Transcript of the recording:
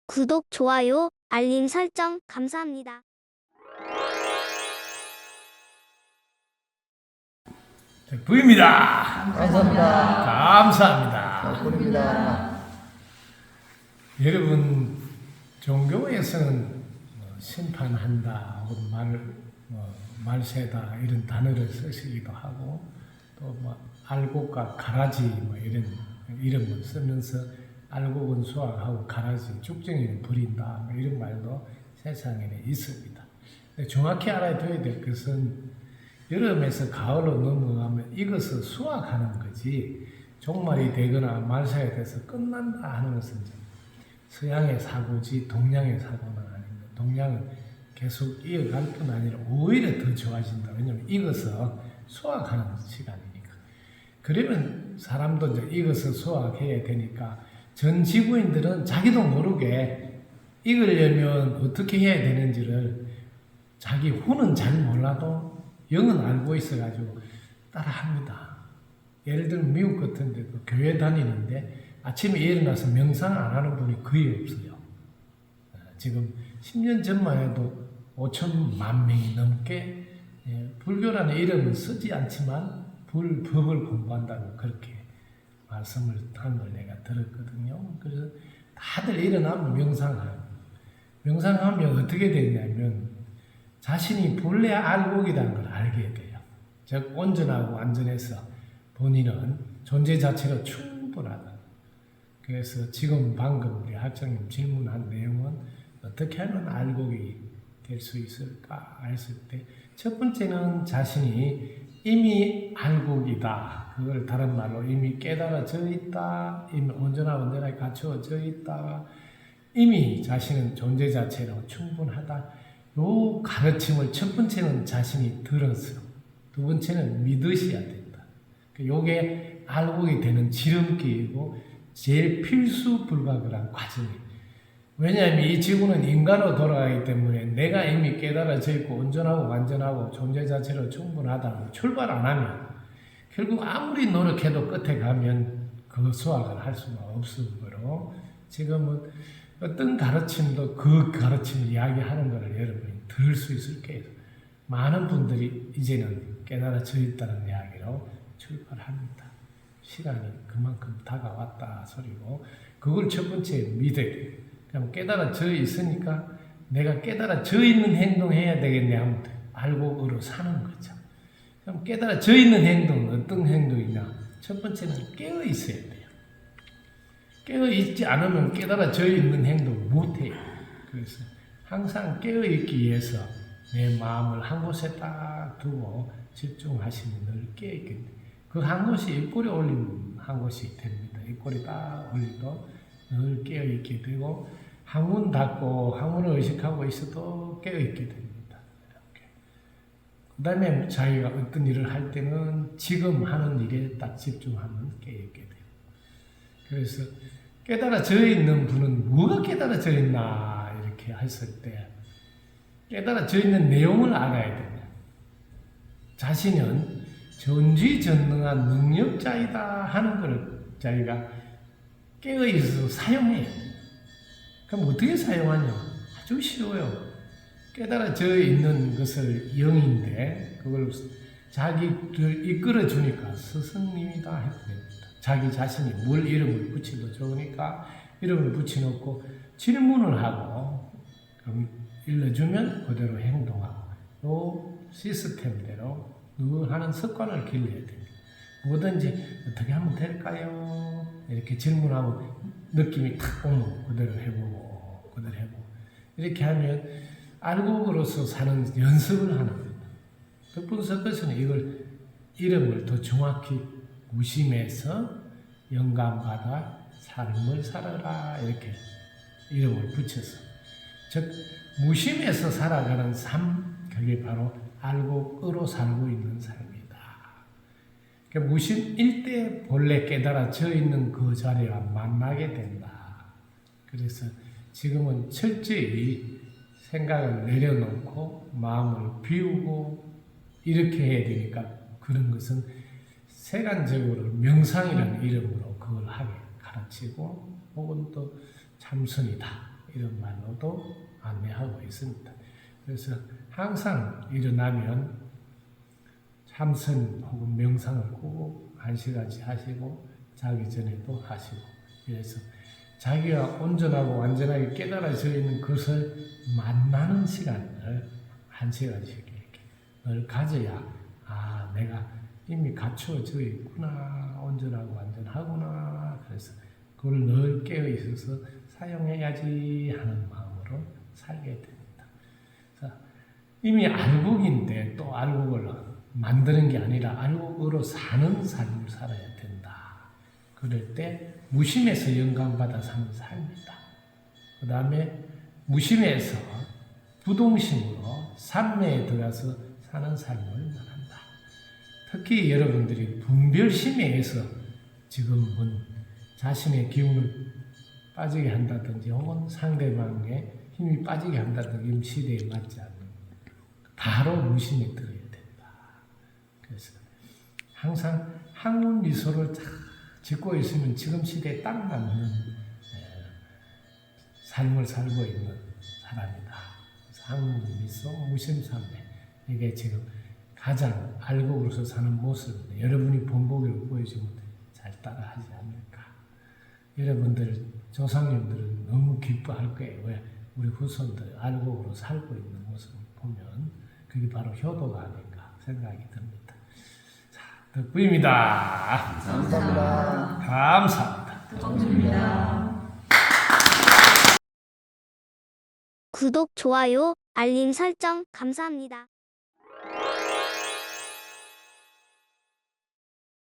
구독, 좋아요, 알림 설정 감사합니다. 부입니다. 감사합니다. 감사합니다. 덕분입니다. 여러분, 종교에서는 심판한다, 혹은 말세다 이런 단어를 쓰시기도 하고, 또 알곡과 가라지 이런 이름을 쓰면서 알곡은 수확하고 가라지, 죽정이는 버린다 이런 말도 세상에는 있습니다. 정확히 알아둬야 될 것은 여름에서 가을로 넘어가면 이것을 수확하는 거지 종말이 되거나 말세가 돼서 끝난다 하는 것은 서양의 사고지 동양의 사고는 아닙니다. 동양은 계속 이어갈 뿐 아니라 오히려 더 좋아진다. 왜냐하면 이것을 수확하는 시간이니까. 그러면 사람도 이제 이것을 수확해야 되니까 전 지구인들은 자기도 모르게 익으려면 어떻게 해야 되는지를 자기 후는 잘 몰라도 영은 알고 있어가지고 따라합니다. 예를 들면 미국 같은 데도 교회 다니는데 아침에 일어나서 명상 안 하는 분이 거의 없어요. 지금 10년 전만 해도 5천만 명이 넘게 불교라는 이름은 쓰지 않지만 법을 공부한다고 그렇게 말씀을 한 걸 내가 들었거든요. 그래서 다들 일어나면 명상하고 명상하면 어떻게 되냐면 자신이 본래 알곡이라는 걸 알게 돼요. 즉 온전하고 완전해서 본인은 존재 자체로 충분하다. 그래서 지금 방금 우리 학장님 질문한 내용은 어떻게 하면 알곡이 될 수 있을까 했을 때 첫 번째는 자신이 이미 알곡이다. 그걸 다른 말로 이미 깨달아져 있다. 이미 온전하게 갖추어져 있다. 이미 자신은 존재 자체로 충분하다. 요 가르침을 첫 번째는 자신이 들어서 두 번째는 믿으셔야 된다. 요게 알곡이 되는 지름길이고 제일 필수 불가결한 과정이에요. 왜냐하면 이 지구는 인간으로 돌아가기 때문에 내가 이미 깨달아져 있고 온전하고 완전하고 존재 자체로 충분하다고 출발 안 하면 결국 아무리 노력해도 끝에 가면 그 수확을 할 수가 없으므로 지금은 어떤 가르침도 그 가르침을 이야기하는 것을 여러분이 들을 수 있을 거예요. 많은 분들이 이제는 깨달아져 있다는 이야기로 출발합니다. 시간이 그만큼 다가왔다 소리고 그걸 첫 번째 믿어야 돼요. 그럼 깨달아져 있으니까 내가 깨달아져 있는 행동해야 되겠네 하면 알곡으로 사는 거죠. 그럼 깨달아져 있는 행동은 어떤 행동이냐? 첫 번째는 깨어 있어야 돼요. 깨어 있지 않으면 깨달아져 있는 행동을 못 해요. 그래서 항상 깨어 있기 위해서 내 마음을 한 곳에 딱 두고 집중하시면 늘 깨어 있게 돼요. 그 한 곳이 입꼬리 올리면 한 곳이 됩니다. 입꼬리 딱 올리도 늘 깨어 있게 되고 항문 닫고 항문을 의식하고 있어도 깨어 있게 됩니다. 이렇게. 그 다음에 자기가 어떤 일을 할 때는 지금 하는 일에 딱 집중하면 깨어 있게 돼요. 그래서 깨달아져 있는 분은 뭐가 깨달아져 있나 이렇게 했을 때 깨달아져 있는 내용을 알아야 돼요. 자신은 전지전능한 능력자이다 하는 것을 자기가 깨어있어서 사용해요. 그럼 어떻게 사용하냐? 아주 쉬워요. 깨달아져 있는 것을 영인데 그걸 자기를 이끌어주니까 스승님이다 해도 됩니다. 자기 자신이 뭘 이름을 붙이도 좋으니까 이름을 붙여놓고 질문을 하고 그럼 일러주면 그대로 행동하고 요 시스템대로 늘 하는 습관을 길러야 됩니다. 뭐든지 어떻게 하면 될까요? 이렇게 질문하면 느낌이 탁 오면 그대로 해보고 그대로 해보고 이렇게 하면 알곡으로서 사는 연습을 하는 겁니다. 덕분석에서는 이걸 이름을 더 정확히 무심해서 영감받아 삶을 살아라 이렇게 이름을 붙여서 즉 무심해서 살아가는 삶 그게 바로 알곡으로 살고 있는 삶이다. 그러니까 무심일 때 본래 깨달아져 있는 그 자리와 만나게 된다. 그래서 지금은 철저히 생각을 내려놓고 마음을 비우고 이렇게 해야 되니까 그런 것은 세간적으로 명상이라는 이름으로 그걸 하게 가르치고 혹은 또 참선이다. 이런 말로도 안내하고 있습니다. 그래서 항상 일어나면 참선 혹은 명상을 꼭 1시간씩 하시고 자기 전에도 하시고, 그래서 자기가 온전하고 완전하게 깨달아져 있는 것을 만나는 시간을 1시간씩 이렇게 늘 가져야, 아, 내가 이미 갖추어져 있구나, 온전하고 완전하구나, 그래서 그걸 늘 깨어 있어서 사용해야지 하는 마음으로 살게 됩니다. 자, 이미 알곡인데 또 알곡을 만드는 게 아니라 알곡으로 사는 삶을 살아야 된다. 그럴 때 무심에서 영감받아 사는 삶이다. 그 다음에 무심에서 부동심으로 삼매에 들어가서 사는 삶을 말한다. 특히 여러분들이 분별심에 의해서 지금은 자신의 기운을 빠지게 한다든지 혹은 상대방의 힘이 빠지게 한다든지 이 시대에 맞지 않는, 바로 무심에 들어야 된다. 그래서 항상 항문 미소를 딱 짓고 있으면 지금 시대에 딱 맞는 삶을 살고 있는 사람이다. 항문 미소, 무심삼매, 이게 지금 가장 알곡으로서 사는 모습인데, 여러분이 본보기로 보여주면 잘 따라하지 않을까. 여러분들 조상님들은 너무 기뻐할 거예요. 왜? 우리 후손들 알곡으로 살고 있는 모습을 보면 그게 바로 효도가 아닌가 생각이 듭니다. 자, 덕부입니다. 감사합니다. 감사합니다. 감사합니다. 구독, 좋아요, 알림 설정 감사합니다.